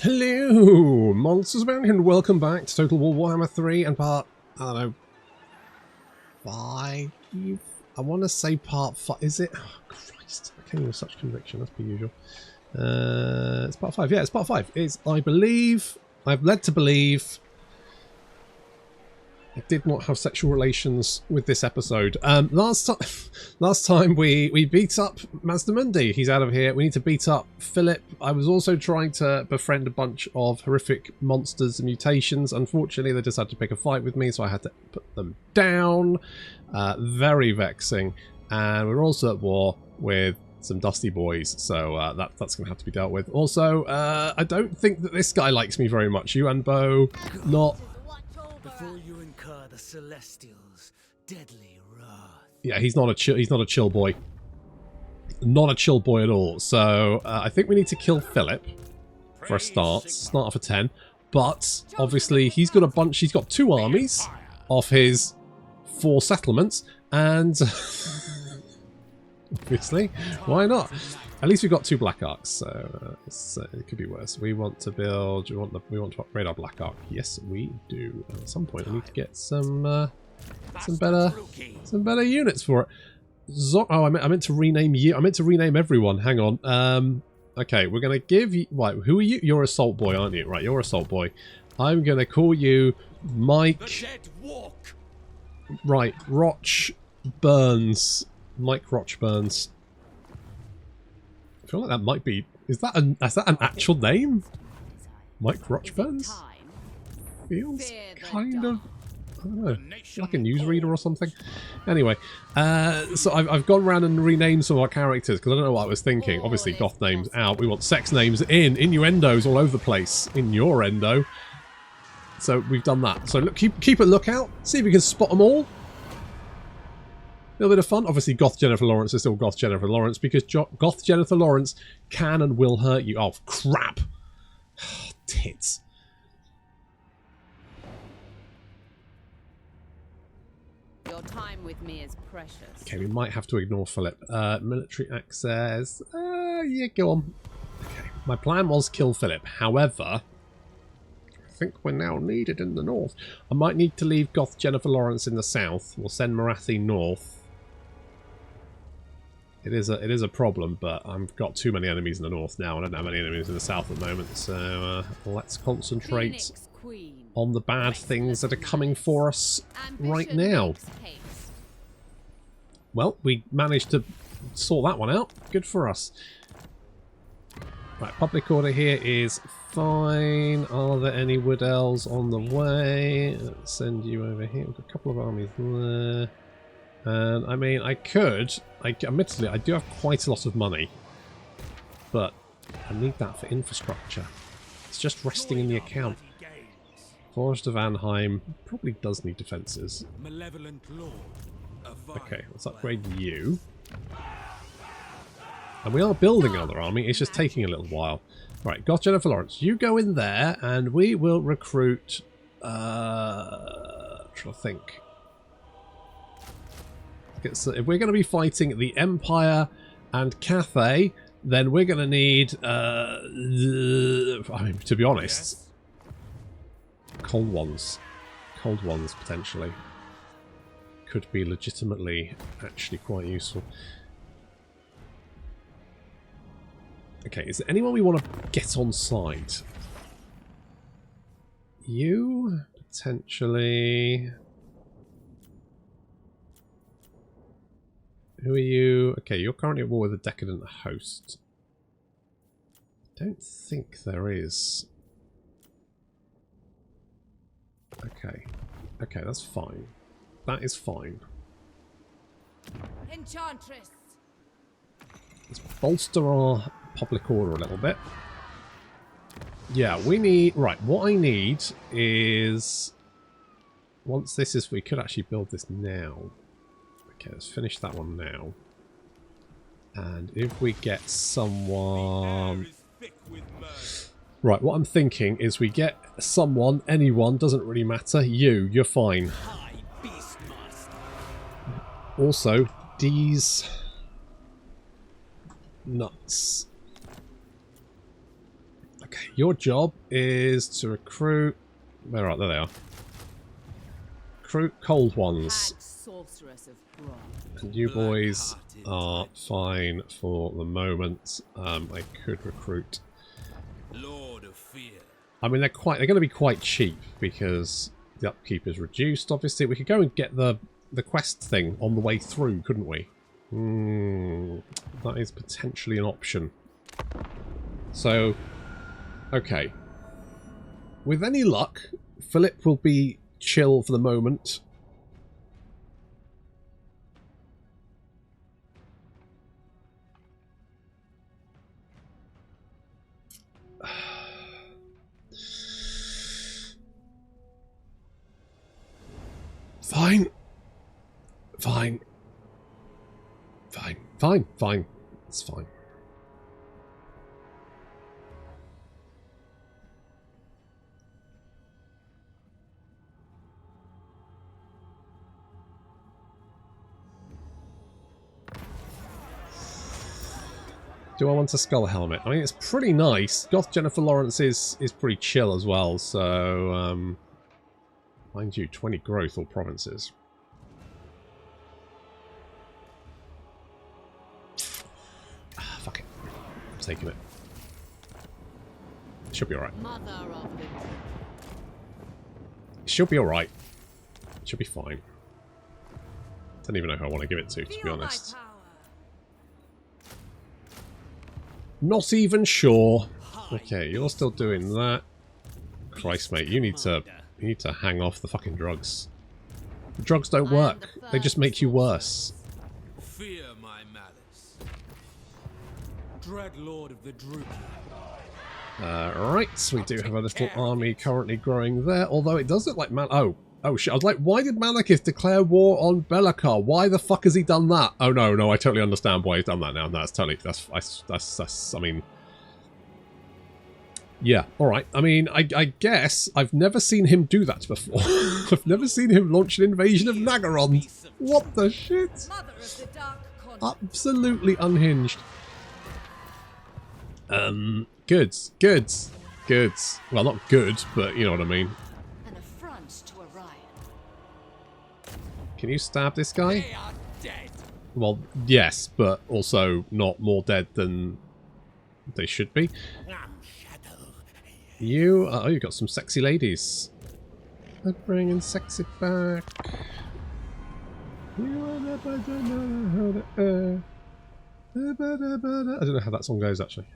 Hello, Monsters Bank, and welcome back to Total War Warhammer 3 and part, I don't know, 5? I want to say part 5. Is it? Oh, Christ. I can't with such conviction, as per usual. It's part 5. Yeah, it's part 5. It's, I believe, I've led to believe I did not have sexual relations with this episode. Last time we beat up Mazdamundi. He's out of here. We need to beat up Philip. I was also trying to befriend a bunch of horrific monsters and mutations. Unfortunately, they decided to pick a fight with me, so I had to put them down. Very vexing. And we're also at war with some dusty boys, so that's going to have to be dealt with. Also, I don't think that this guy likes me very much. You and Bo, not... Before you incur the Celestials' deadly wrath. Yeah, he's not a chill boy. Not a chill boy at all. So I think we need to kill Philip for a start. Start off a 10. But obviously he's got a bunch. He's got 2 armies off his 4 settlements, and obviously, why not? At least we've got 2 Black Arcs, so it could be worse. We want to build. We want to upgrade our Black Arc. Yes, we do. At some point, we need to get some better units for it. Oh, I meant to rename you. I meant to rename everyone. Hang on. Okay, we're gonna give you. Right, who are you? You're Assault Boy, aren't you? Right, you're Assault Boy. I'm gonna call you Mike. Right, Roch Burns. Mike Roch Burns. I feel like that might be... Is that an actual name? Mike Rochburns? Feels kind of... I don't know. Like a newsreader or something. Anyway, so I've gone around and renamed some of our characters because I don't know what I was thinking. Obviously, goth names out. We want sex names in. Innuendos all over the place. Innuendo. So we've done that. So look, keep a lookout. See if we can spot them all. A little bit of fun. Obviously, Goth Jennifer Lawrence is still Goth Jennifer Lawrence because Goth Jennifer Lawrence can and will hurt you. Oh, crap. Tits. Your time with me is precious. Okay, we might have to ignore Philip. Military access. Yeah, go on. Okay, my plan was kill Philip. However, I think we're now needed in the north. I might need to leave Goth Jennifer Lawrence in the south. We'll send Morathi north. It is a problem, but I've got too many enemies in the north now. I don't have any enemies in the south at the moment, so let's concentrate on the bad things that are coming for us right now. Well, we managed to sort that one out. Good for us. Right, public order here is fine. Are there any wood elves on the way? Let's send you over here. We've got a couple of armies there. And I mean, admittedly, I do have quite a lot of money, but I need that for infrastructure. It's just resting in the account. Forest of Anheim probably does need defences. Okay, let's upgrade you. And we are building another army, it's just taking a little while. Right, Goth Jennifer Lawrence, you go in there and we will recruit... trying to think. If we're going to be fighting the Empire and Cathay, then we're going to need, I mean, to be honest, cold ones, potentially, could be legitimately actually quite useful. Okay, is there anyone we want to get on side? You, potentially... Who are you? Okay, you're currently at war with a decadent host. Don't think there is. Okay. Okay, that's fine. That is fine. Enchantress. Let's bolster our public order a little bit. Yeah, we need... Right, what I need is... Once this is... We could actually build this now. Okay, let's finish that one now. And if we get someone... Right, what I'm thinking is we get someone, anyone, doesn't really matter. You're fine. Also, these... nuts. Okay, Your job is to recruit... Where are they? There they are. Recruit cold ones. And you boys are fine for the moment. I could recruit. Lord of Fear. I mean, they're going to be quite cheap because the upkeep is reduced. Obviously, we could go and get the quest thing on the way through, couldn't we? That is potentially an option. So, okay. With any luck, Philip will be chill for the moment. Fine. Fine. Fine. Fine. Fine. It's fine. Do I want a skull helmet? I mean, it's pretty nice. Goth Jennifer Lawrence is pretty chill as well, so... mind you, 20 growth or provinces. Fuck it. I'm taking it. Should be alright. Should be alright. Should be fine. Don't even know who I want to give it to be honest. Not even sure. Okay, you're still doing that. Christ, mate, you need to hang off the fucking drugs. The drugs don't work. They just make you worse. Fear my malice. Dread Lord of the Droop. Right, we do have a little army currently growing there, although it does look like Oh shit, I was like, why did Malekith declare war on Belakar? Why the fuck has he done that? Oh no, I totally understand why he's done that now. That's totally, I mean... Yeah, alright. I mean, I guess I've never seen him do that before. I've never seen him launch an invasion of Nagaron. What the shit? Absolutely unhinged. Goods. Well, not good, but you know what I mean. Can you stab this guy? They are dead. Well, yes, but also not more dead than they should be. You, oh, you've got some sexy ladies. They're bringing sexy back. I don't know how that song goes, actually.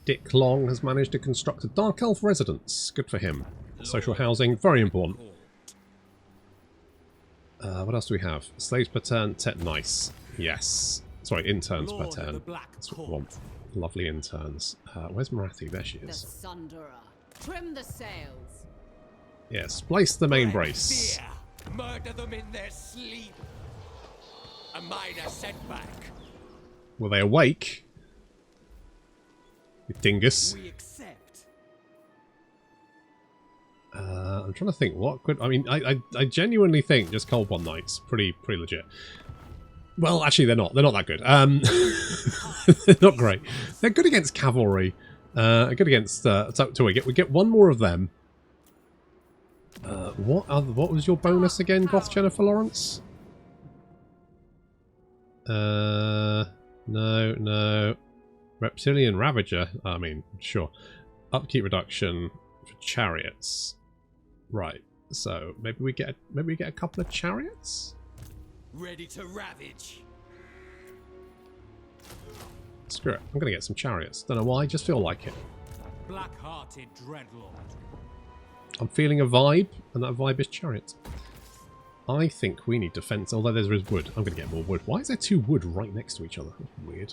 Dick Long has managed to construct a Dark Elf residence. Good for him. Social housing, very important. What else do we have? Slaves per turn, nice. Yes. Sorry, interns per turn. That's what we want. Lovely interns. Where's Morathi? There she is. The Sunderer. Trim the sails. Yes, splice the main brace. Murder them in their sleep. A minor setback. Were they awake? You dingus. We accept. I'm trying to think what could... I mean, I genuinely think just Cold One Knight's pretty legit. Well, actually, they're not. They're not that good. They're not great. They're good against cavalry. Good against... so we get one more of them. What was your bonus again, Goth Jennifer Lawrence? No. Reptilian Ravager. I mean, sure. Upkeep reduction for chariots. Right. So maybe we get a couple of chariots. Ready to ravage. Screw it. I'm gonna get some chariots. Don't know why. I just feel like it. Black-hearted Dreadlord. I'm feeling a vibe, and that vibe is chariots. I think we need defense. Although there is wood, I'm gonna get more wood. Why is there two wood right next to each other? That's weird.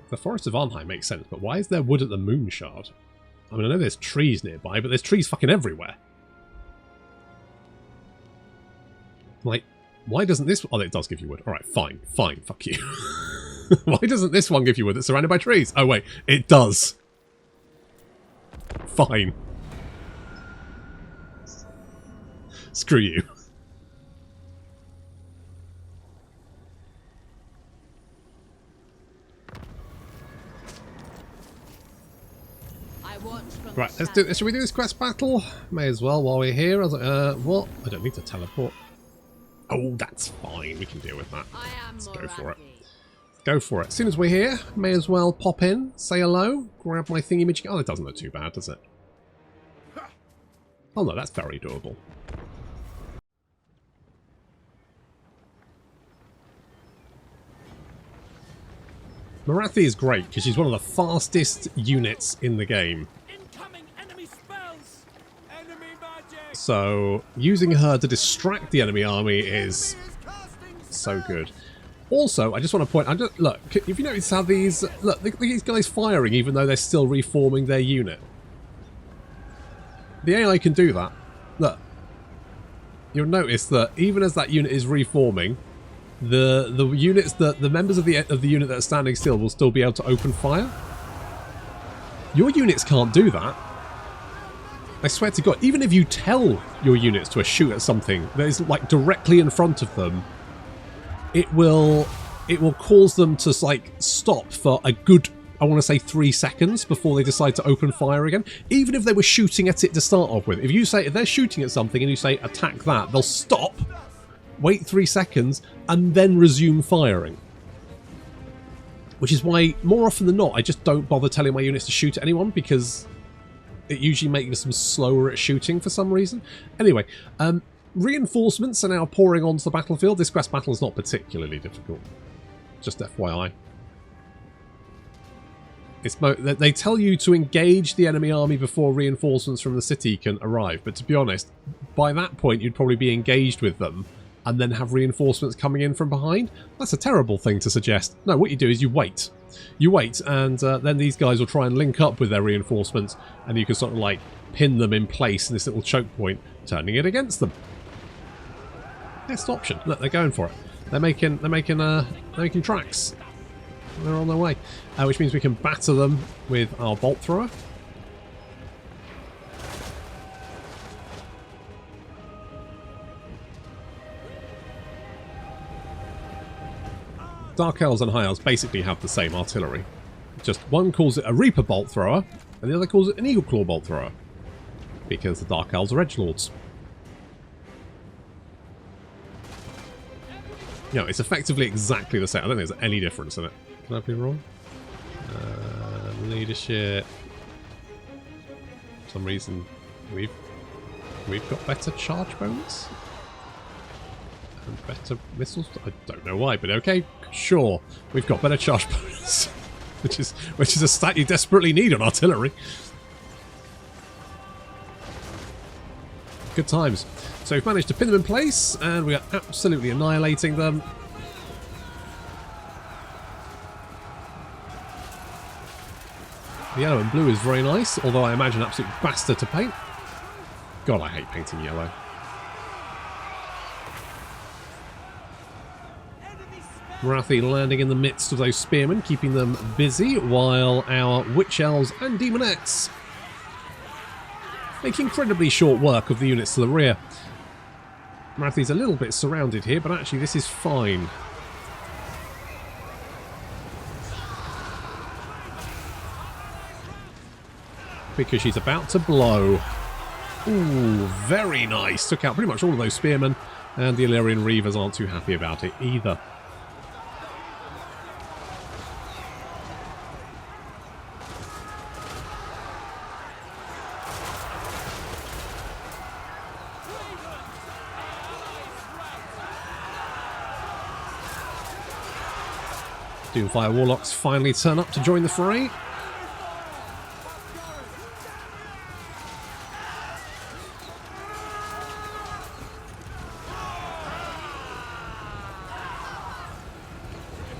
The Forest of Arnheim makes sense, but why is there wood at the Moon Shard? I mean, I know there's trees nearby, but there's trees fucking everywhere. Like, why doesn't this... Oh, it does give you wood. Alright, fine, fuck you. Why doesn't this one give you wood that's surrounded by trees? Oh, wait, it does. Fine. Screw you. I watch from Right, the let's do this. shadows. Should we do this quest battle? May as well while we're here. I was like, what? I don't need to teleport. Oh, that's fine. We can deal with that. I am Let's go for it. Morathi. Go for it. As soon as we're here, may as well pop in, say hello, grab my thingy magic. Oh, that doesn't look too bad, does it? Oh no, that's very doable. Morathi is great because she's one of the fastest units in the game. Incoming enemy spells! Enemy magic! So using her to distract the enemy army is so good. Also, I just want to point out, look, if you notice how these guys firing even though they're still reforming their unit. The AI can do that. Look. You'll notice that even as that unit is reforming, the units that the members of the unit that are standing still will still be able to open fire. Your units can't do that. I swear to God, even if you tell your units to shoot at something that is like directly in front of them, it will cause them to like stop for a good, I want to say 3 seconds before they decide to open fire again. Even if they were shooting at it to start off with. If they're shooting at something and you say attack that, they'll stop, wait 3 seconds, and then resume firing. Which is why, more often than not, I just don't bother telling my units to shoot at anyone, because it usually makes them slower at shooting for some reason. Anyway, reinforcements are now pouring onto the battlefield. This quest battle is not particularly difficult. Just FYI. They tell you to engage the enemy army before reinforcements from the city can arrive, but to be honest, by that point you'd probably be engaged with them and then have reinforcements coming in from behind. That's a terrible thing to suggest. No, what you do is you wait. You wait, and then these guys will try and link up with their reinforcements, and you can sort of like pin them in place in this little choke point, turning it against them. Best option. Look, they're going for it. They're making tracks. They're on their way, which means we can batter them with our bolt thrower. Dark Elves and High Elves basically have the same artillery. Just one calls it a Reaper bolt thrower, and the other calls it an Eagle Claw bolt thrower, because the Dark Elves are edgelords. You know, it's effectively exactly the same. I don't think there's any difference in it. Can I be wrong? Leadership. For some reason, we've got better charge bonus and better missiles. I don't know why, but okay, sure, we've got better charge bonus, which is a stat you desperately need on artillery. Good times. So we've managed to pin them in place, and we are absolutely annihilating them. The yellow and blue is very nice, although I imagine an absolute bastard to paint. God, I hate painting yellow. Morathi landing in the midst of those spearmen, keeping them busy, while our witch elves and demonettes make incredibly short work of the units to the rear. Morathi's a little bit surrounded here, but actually this is fine. Because she's about to blow. Ooh, very nice. Took out pretty much all of those spearmen, and the Illyrian Reavers aren't too happy about it either. Doomfire Warlocks finally turn up to join the fray.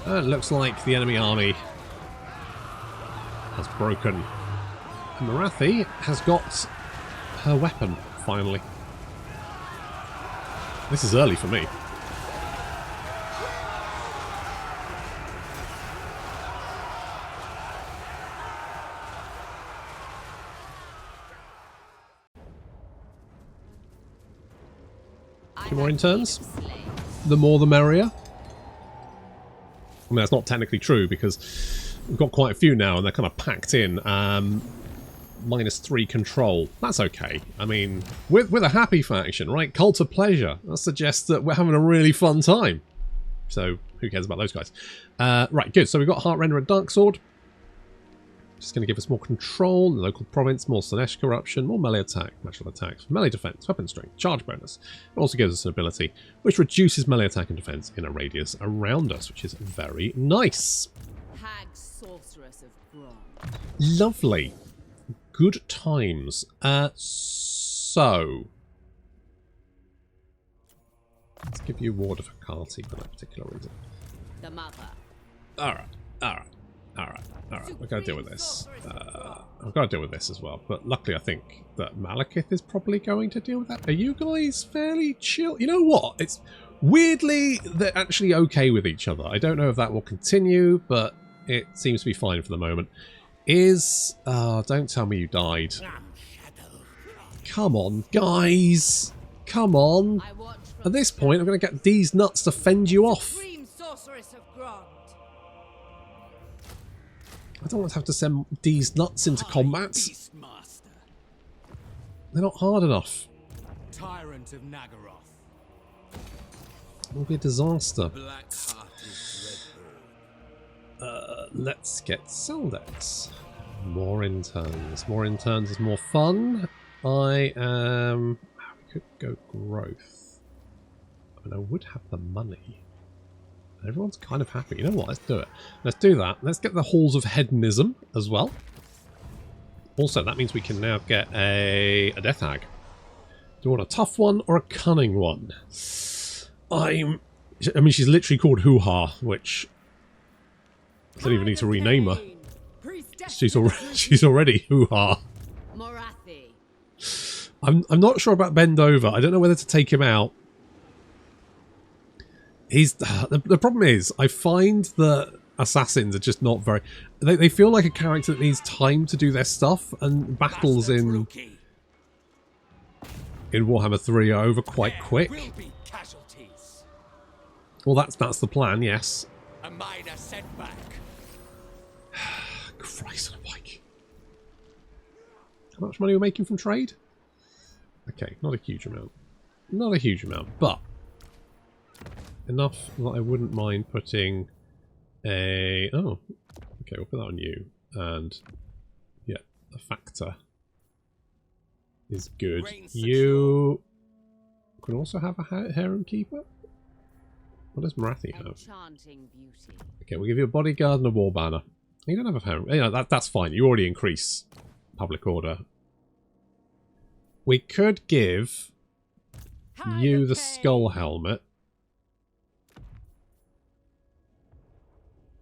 It looks like the enemy army has broken. And Morathi has got her weapon, finally. This is early for me. few more interns. The more the merrier. I mean, that's not technically true because we've got quite a few now and they're kind of packed in. -3 control. That's okay. I mean, with a happy faction, right? Cult of pleasure. That suggests that we're having a really fun time. So, who cares about those guys? Right, good. So we've got Heartrender and Darksword. Just going to give us more control in the local province, more Slanesh corruption, more melee attack, natural attacks, melee defense, weapon strength, charge bonus. It also gives us an ability which reduces melee attack and defense in a radius around us, which is very nice. Hag sorceress of Grom. Lovely. Good times. So let's give you Ward of Hecate for that particular reason. The mother. Alright. We've got to deal with this. I've got to deal with this as well. But luckily I think that Malekith is probably going to deal with that. Are you guys fairly chill? You know what? It's weirdly, they're actually okay with each other. I don't know if that will continue, but it seems to be fine for the moment. Don't tell me you died. Come on, guys. Come on. At this point, I'm going to get these nuts to fend you off. I don't want to have to send these nuts into combat. They're not hard enough. Tyrant of Nagaroth. It'll be a disaster. Let's get Seldex. More interns. More interns is more fun. We could go growth. I mean, I would have the money. Everyone's kind of happy. You know what? Let's do it. Let's do that. Let's get the Halls of Hedonism as well. Also, that means we can now get a Death Hag. Do you want a tough one or a cunning one? I mean, she's literally called Hoo-Ha, which I don't even need to rename her. She's already Hoo-Ha. Morathi. I'm not sure about Bend Over. I don't know whether to take him out. The problem is, I find that assassins are just not very... They feel like a character that needs time to do their stuff, and battles in Warhammer 3 are over quite quick. Well, that's the plan, yes. A minor setback. Christ on a bike. How much money are we making from trade? Okay, not a huge amount. Not a huge amount, but enough that I wouldn't mind putting a... Oh, okay, we'll put that on you. And, yeah, a factor is good. You can also have a harem keeper. What does Morathi have? Okay, we'll give you a bodyguard and a war banner. You don't have a harem. You know, that's fine. You already increase public order. We could give you the skull helmet.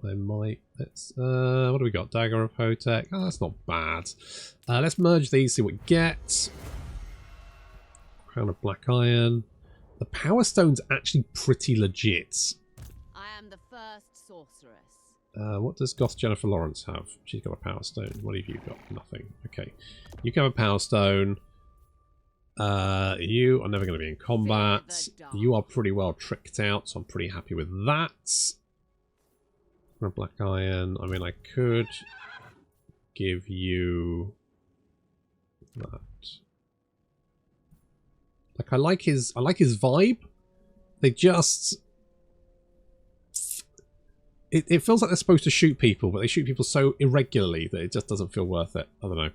I might. Let's. What do we got? Dagger of Hotech. Oh, that's not bad. Let's merge these. See what we get. Crown of Black Iron. The Power Stone's actually pretty legit. I am the first sorceress. What does Goth Jennifer Lawrence have? She's got a Power Stone. What have you got? Nothing. Okay. You can have a Power Stone. You are never going to be in combat. You are pretty well tricked out, so I'm pretty happy with that. Black Iron. I mean, I could give you that. Like, I like his vibe. They just... It feels like they're supposed to shoot people, but they shoot people so irregularly that it just doesn't feel worth it. I don't know.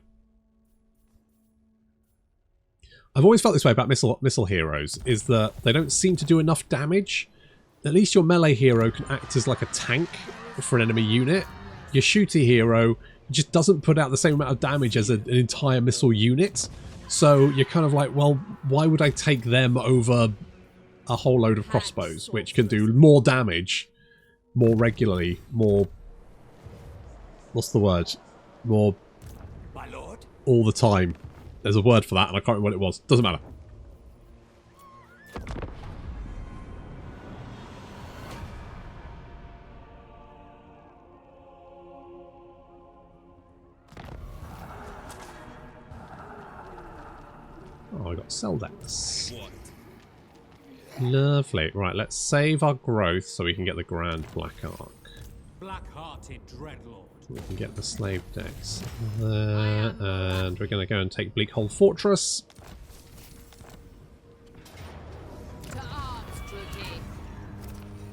I've always felt this way about missile heroes, is that they don't seem to do enough damage. At least your melee hero can act as like a tank for an enemy unit. Your shooty hero just doesn't put out the same amount of damage as an entire missile unit. So you're kind of like, well, why would I take them over a whole load of crossbows, which can do more damage, more regularly, more... What's the word? More... My lord? All the time. There's a word for that, and I can't remember what it was. Doesn't matter. Oh, I got Seldex. Lovely. Right, let's save our growth so we can get the Grand Black Arc. Black-hearted dreadlord. We can get the slave decks there, and we're going to go and take Bleak Hole Fortress. To arms, Druki.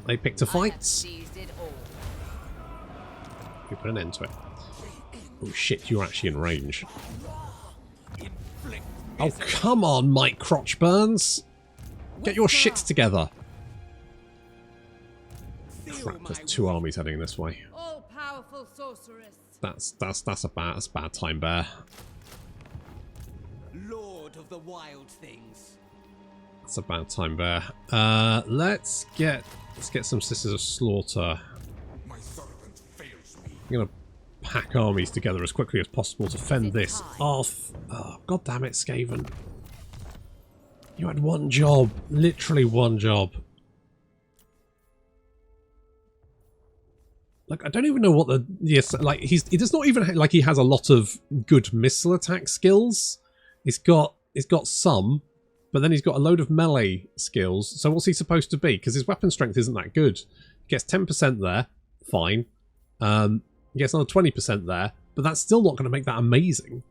They picked a I have fight. seized it all. We put an end to it. Oh shit, you're actually in range. Oh, come on, Mike Crotchburns! Get your shit together! Crap, there's two armies heading this way. All-powerful sorceress. That's a bad time, Bear. Lord of the wild things. That's a bad time, Bear. Let's get some Sisters of Slaughter. My servant fails me. I'm gonna pack armies together as quickly as possible to fend this off. Oh, god damn it, Skaven. You had one job. Literally one job. Like, I don't even know what the... Yes, like, he does not even... Like, he has a lot of good missile attack skills. He's got some, but then he's got a load of melee skills. So what's he supposed to be? Because his weapon strength isn't that good. He gets 10% there. Fine. He gets another 20% there, but that's still not going to make that amazing.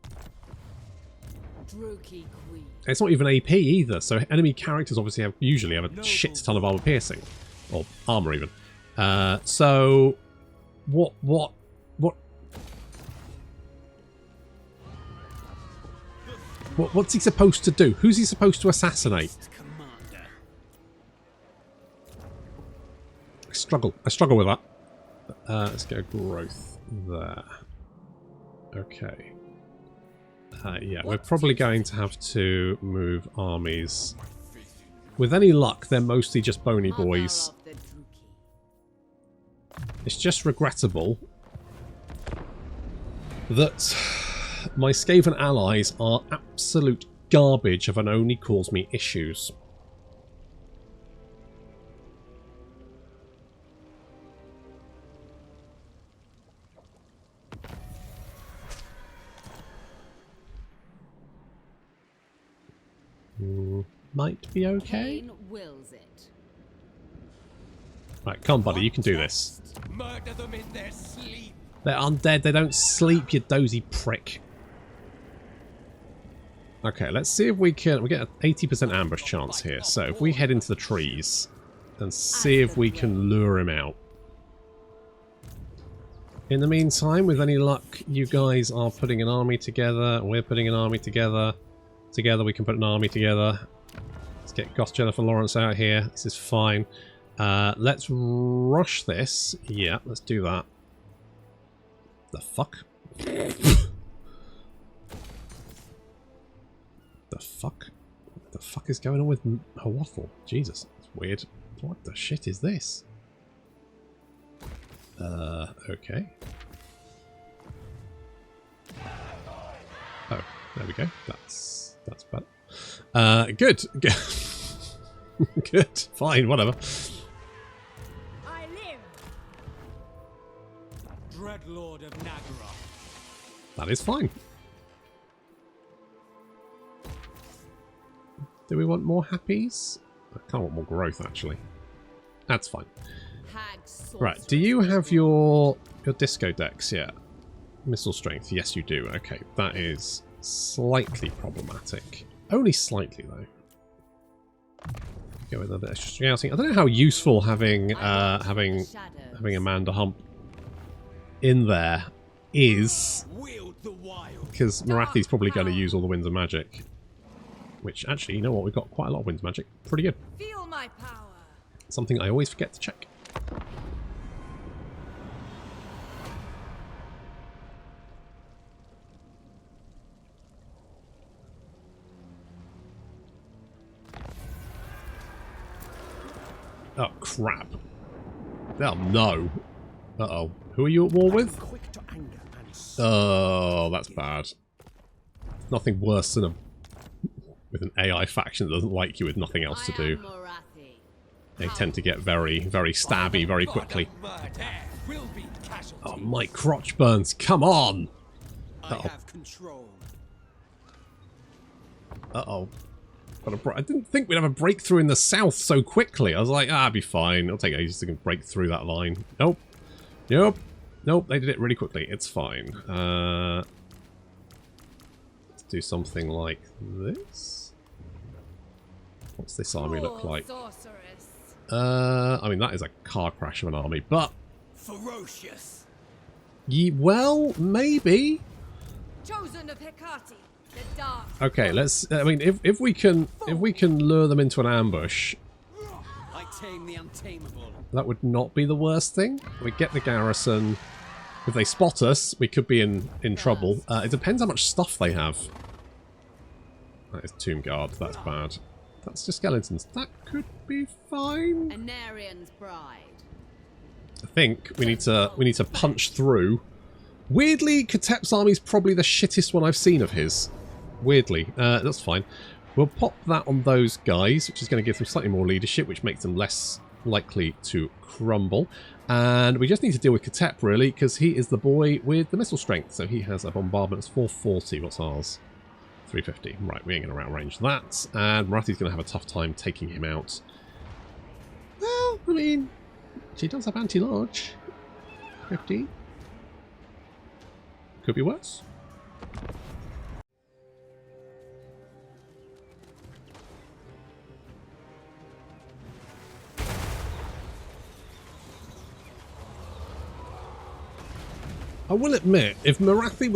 Druki Queen. It's not even AP either, so enemy characters obviously usually have a shit ton of armor piercing. Or armor even. So... What's he supposed to do? Who's he supposed to assassinate? I struggle with that. Let's go growth there. Okay. Yeah, we're probably going to have to move armies. With any luck, they're mostly just bony boys. It's just regrettable that my Skaven allies are absolute garbage and only cause me issues. Might be okay. Pain wills it. Right, come on, buddy, you can do this. Murder them in their sleep. They're undead, they don't sleep, you dozy prick. Okay, let's see if we can... We get an 80% ambush chance here, so if we head into the trees and see if we can lure him out. In the meantime, with any luck, you guys are putting an army together, and we're putting an army together. Together we can put an army together. Let's get Goth Jennifer Lawrence out here. This is fine. Let's rush this. Yeah, let's do that. The fuck? The fuck? What the fuck is going on with her waffle? Jesus, it's weird. What the shit is this? Okay. Oh, there we go. That's better. Good. Good. Fine, whatever. I live. Dreadlord of Nagara. That is fine. Do we want more happies? I kind of want more growth, actually. That's fine. Right, do you have your disco decks yet? Missile strength, yes you do. Okay, that is slightly problematic. Only slightly, though. Go with a bit of scouting. I don't know how useful having Amanda Hump in there is, because Morathi's probably going to use all the Winds of Magic. Which, actually, you know what? We've got quite a lot of Winds of Magic. Pretty good. Feel my power. Something I always forget to check. Oh, crap. Oh, no. Uh-oh. Who are you at war with? Oh, that's bad. Nothing worse than with an AI faction that doesn't like you with nothing else to do. They tend to get very, very stabby very quickly. Oh, my crotch burns. Come on! Uh-oh. Uh-oh. I didn't think we'd have a breakthrough in the south so quickly. I was like, it'll be fine. It'll take ages to break through that line. Nope. Nope. Nope, they did it really quickly. It's fine. Let's do something like this. What's this army look like? I mean, that is a car crash of an army, but... Ferocious. Well, maybe. Chosen of Hecate, the dark. Okay, let's... I mean, if we can lure them into an ambush... I tame the untamable. That would not be the worst thing. We get the garrison. If they spot us, we could be in trouble. It depends how much stuff they have. That is Tomb Guard. That's bad. That's just skeletons. That could be fine. Anarian's bride. I think we need to punch through. Weirdly, Khatep's army is probably the shittest one I've seen of his. Weirdly, that's fine. We'll pop that on those guys, which is going to give them slightly more leadership, which makes them less likely to crumble. And we just need to deal with Khatep, really, because he is the boy with the missile strength. So he has a bombardment of 440. What's ours? 350. Right, we ain't going to outrange that. And Morathi's going to have a tough time taking him out. Well, I mean, she does have anti-large. 50. Could be worse. I will admit, if Morathi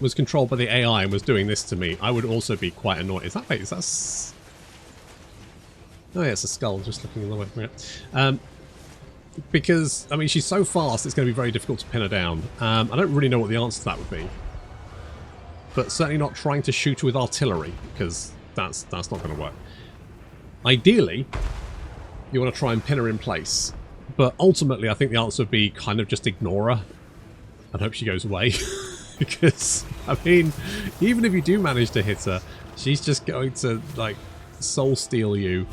was controlled by the AI and was doing this to me, I would also be quite annoyed. Is that right? Oh yeah, it's a skull just looking in the way. Yeah. Because, I mean, she's so fast, it's going to be very difficult to pin her down. I don't really know what the answer to that would be. But certainly not trying to shoot her with artillery, because that's not going to work. Ideally, you want to try and pin her in place. But ultimately, I think the answer would be kind of just ignore her and hope she goes away. Because, I mean, even if you do manage to hit her, she's just going to, like, soul steal you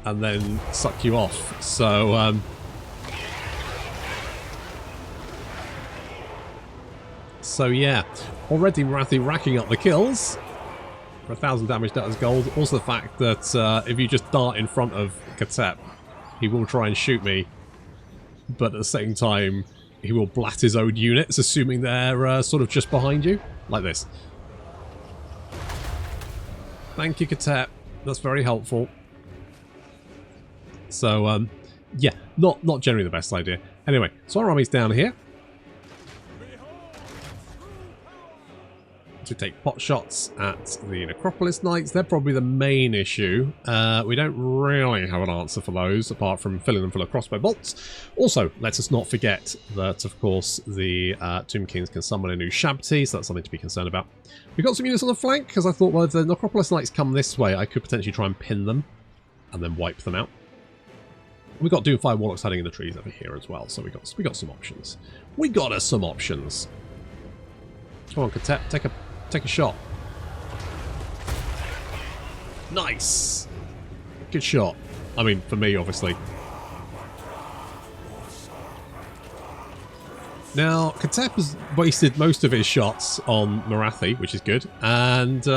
and then suck you off. So, yeah, already Morathi racking up the kills for 1,000 damage. That is gold. Also the fact that if you just dart in front of Khatep, he will try and shoot me, but at the same time he will blat his own units, assuming they're sort of just behind you, like this. Thank you, Khatep. That's very helpful. So, yeah, not generally the best idea. Anyway, so our army's down here. To take pot shots at the Necropolis Knights. They're probably the main issue. We don't really have an answer for those, apart from filling them full of crossbow bolts. Also, let us not forget that, of course, the Tomb Kings can summon a new Shabti, so that's something to be concerned about. We've got some units on the flank, because I thought, well, if the Necropolis Knights come this way, I could potentially try and pin them, and then wipe them out. We've got Doomfire Warlocks hiding in the trees over here as well, so we got some options. We got us some options. Come on, Khatep, take a shot. Nice! Good shot. I mean, for me, obviously. Now, Khatep has wasted most of his shots on Morathi, which is good. And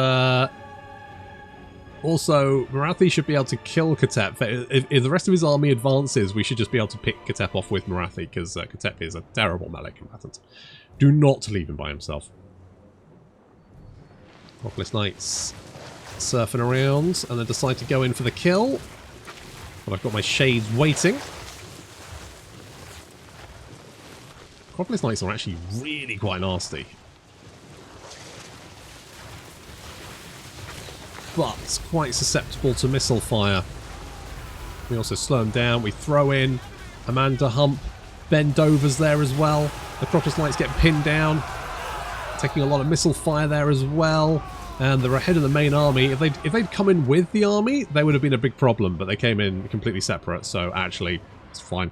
also, Morathi should be able to kill Khatep. If the rest of his army advances, we should just be able to pick Khatep off with Morathi, because Khatep is a terrible melee combatant. Do not leave him by himself. Necropolis Knights surfing around and then decide to go in for the kill. But I've got my shades waiting. Necropolis Knights are actually really quite nasty. But quite susceptible to missile fire. We also slow them down. We throw in Amanda Hump. Bendover's there as well. The Necropolis Knights get pinned down. Taking a lot of missile fire there as well, and they're ahead of the main army. If they'd come in with the army, they would have been a big problem, but they came in completely separate, so actually it's fine.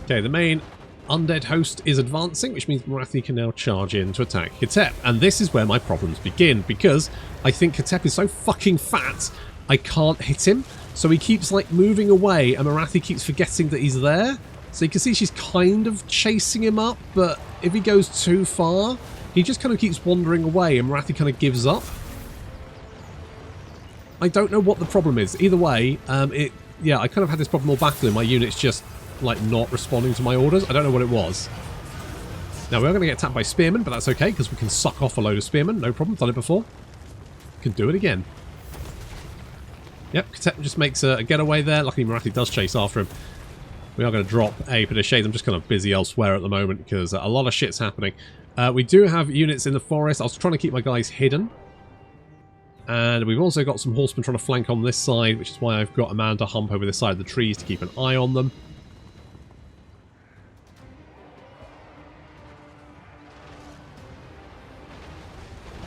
Okay, the main undead host is advancing, which means Morathi can now charge in to attack Khatep, and this is where my problems begin, because I think Khatep is so fucking fat I can't hit him, so he keeps like moving away, and Morathi keeps forgetting that he's there. So you can see she's kind of chasing him up, but if he goes too far, he just kind of keeps wandering away and Morathi kind of gives up. I don't know what the problem is. Either way, yeah, I kind of had this problem all battling. My unit's just, like, not responding to my orders. I don't know what it was. Now, we're going to get attacked by spearmen, but that's okay, because we can suck off a load of spearmen. No problem. Done it before. Can do it again. Yep, Khatep just makes a getaway there. Luckily, Morathi does chase after him. We are going to drop a bit of shade. I'm just kind of busy elsewhere at the moment, because a lot of shit's happening. We do have units in the forest. I was trying to keep my guys hidden. And we've also got some horsemen trying to flank on this side, which is why I've got a man to hump over this side of the trees to keep an eye on them.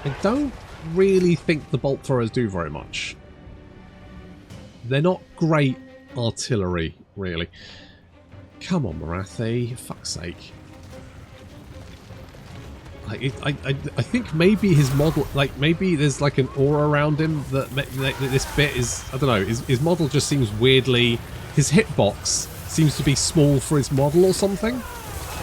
I don't really think the bolt throwers do very much. They're not great artillery, really. Come on, Morathi, for fuck's sake. Like, I think maybe his model, like, maybe there's like an aura around him that this bit is, I don't know, his model just seems weirdly, his hitbox seems to be small for his model or something,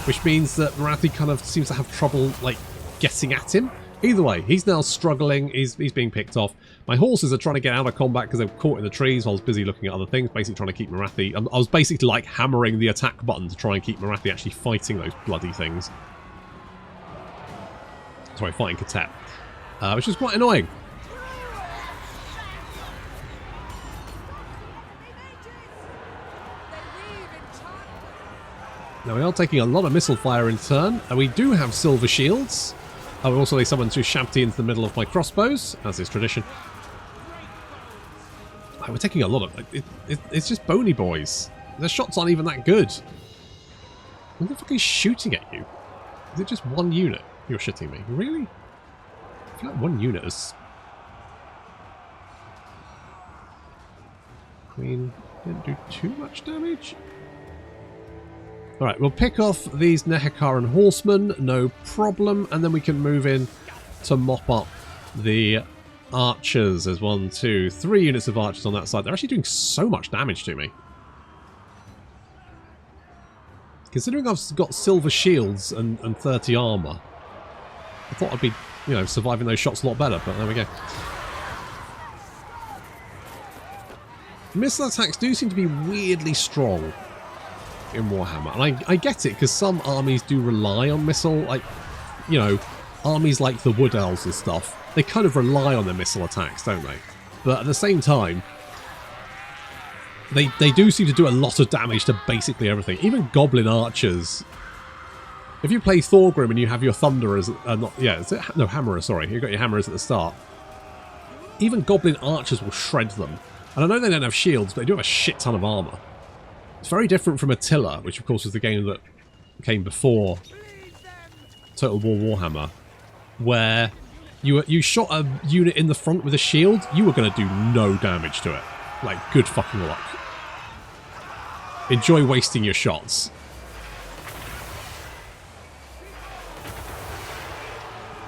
which means that Morathi kind of seems to have trouble, like, getting at him. Either way, he's now struggling, he's being picked off. My horses are trying to get out of combat because they're caught in the trees while I was busy looking at other things, basically trying to keep Morathi, I was basically like hammering the attack button to try and keep Morathi actually fighting those bloody things. Sorry, fighting Khatep, which is quite annoying. Now we are taking a lot of missile fire in turn, and we do have silver shields. I will also lay someone to Shabti into the middle of my crossbows, as is tradition. We're taking a lot of... It's just bony boys. Their shots aren't even that good. What the fuck is shooting at you? Is it just one unit? You're shitting me. Really? I feel like one unit is... Queen didn't do too much damage. Alright, we'll pick off these Nehekaran horsemen, no problem, and then we can move in to mop up the archers. There's 1, 2, 3 units of archers on that side. They're actually doing so much damage to me. Considering I've got silver shields and 30 armour, I thought I'd be, you know, surviving those shots a lot better, but there we go. Missile attacks do seem to be weirdly strong in Warhammer, and I get it, because some armies do rely on missile, like, you know, armies like the Wood Elves and stuff, they kind of rely on their missile attacks, don't they? But at the same time, they do seem to do a lot of damage to basically everything. Even Goblin Archers. If you play Thorgrim and you have your Thunderers, no, Hammerers, sorry, you've got your Hammerers at the start. Even Goblin Archers will shred them. And I know they don't have shields, but they do have a shit ton of armour. It's very different from Attila, which of course was the game that came before Total War Warhammer, where you shot a unit in the front with a shield, you were going to do no damage to it. Like, good fucking luck. Enjoy wasting your shots.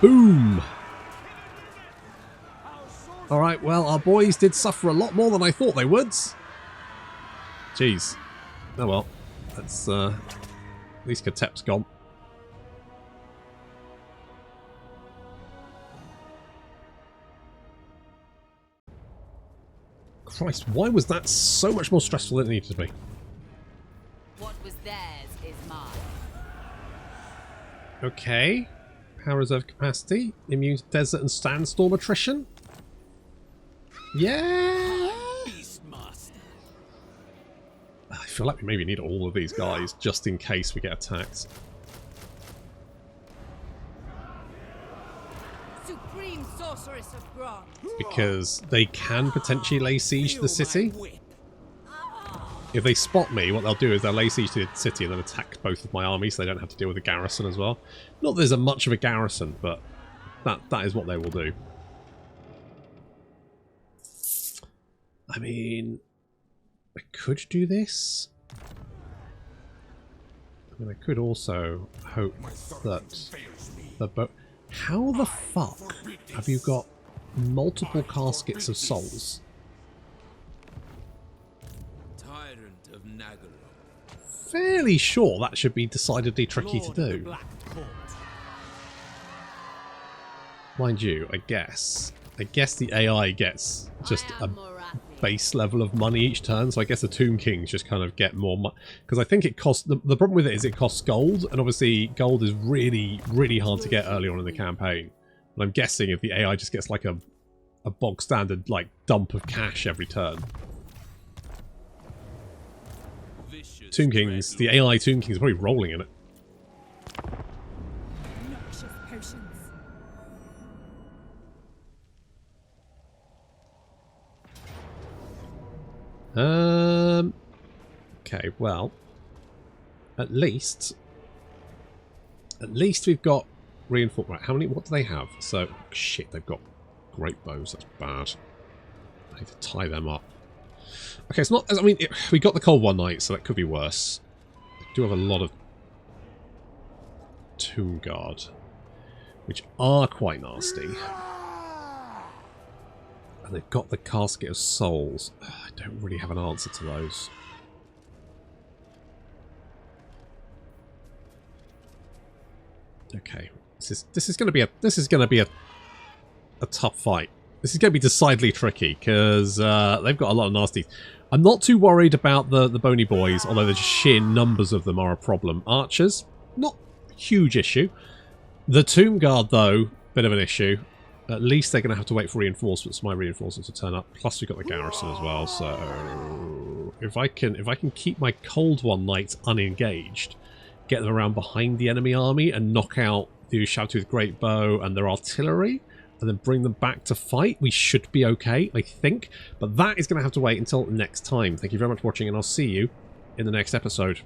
Boom! Alright, well, our boys did suffer a lot more than I thought they would. Jeez. Oh well, that's at least Khatep's gone. Christ, why was that so much more stressful than it needed to be? What was theirs is mine. Okay. Power reserve capacity. Immune to desert and sandstorm attrition. Yeah! I feel like we maybe need all of these guys just in case we get attacked. Supreme sorceress of bronze. Because they can potentially lay siege to the city. If they spot me, what they'll do is they'll lay siege to the city and then attack both of my armies so they don't have to deal with the garrison as well. Not that there's a much of a garrison, but that is what they will do. I mean, I could do this. I mean, I could also hope that the boat... How the fuck have you got multiple caskets of souls? Tyrant of Nagaroth. Fairly sure that should be decidedly tricky to do. Mind you, I guess the AI gets just a base level of money each turn, so I guess the Tomb Kings just kind of get more money. Because I think it costs... The problem with it is it costs gold, and obviously gold is really, really hard to get early on in the campaign. And I'm guessing if the AI just gets like a bog standard like dump of cash every turn. Tomb Kings, the AI Tomb Kings are probably rolling in it. Noxious potions. Okay, well, at least we've got reinforcement. Right, how many? What do they have? So, shit, they've got great bows. That's bad. I need to tie them up. Okay, it's not. I mean, we got the Cold One Night, so that could be worse. They do have a lot of Tomb Guard, which are quite nasty. And they've got the Casket of Souls. I don't really have an answer to those. Okay, this is going to be a tough fight. This is going to be decidedly tricky because they've got a lot of nasties. I'm not too worried about the bony boys, although the sheer numbers of them are a problem. Archers, not a huge issue. The Tomb Guard, though, bit of an issue. At least they're going to have to wait for reinforcements, my reinforcements to turn up. Plus we've got the garrison as well, so if I can keep my Cold One Knights unengaged, get them around behind the enemy army and knock out the Shabtooth Great Bow and their artillery, and then bring them back to fight, we should be okay, I think. But that is going to have to wait until next time. Thank you very much for watching, and I'll see you in the next episode.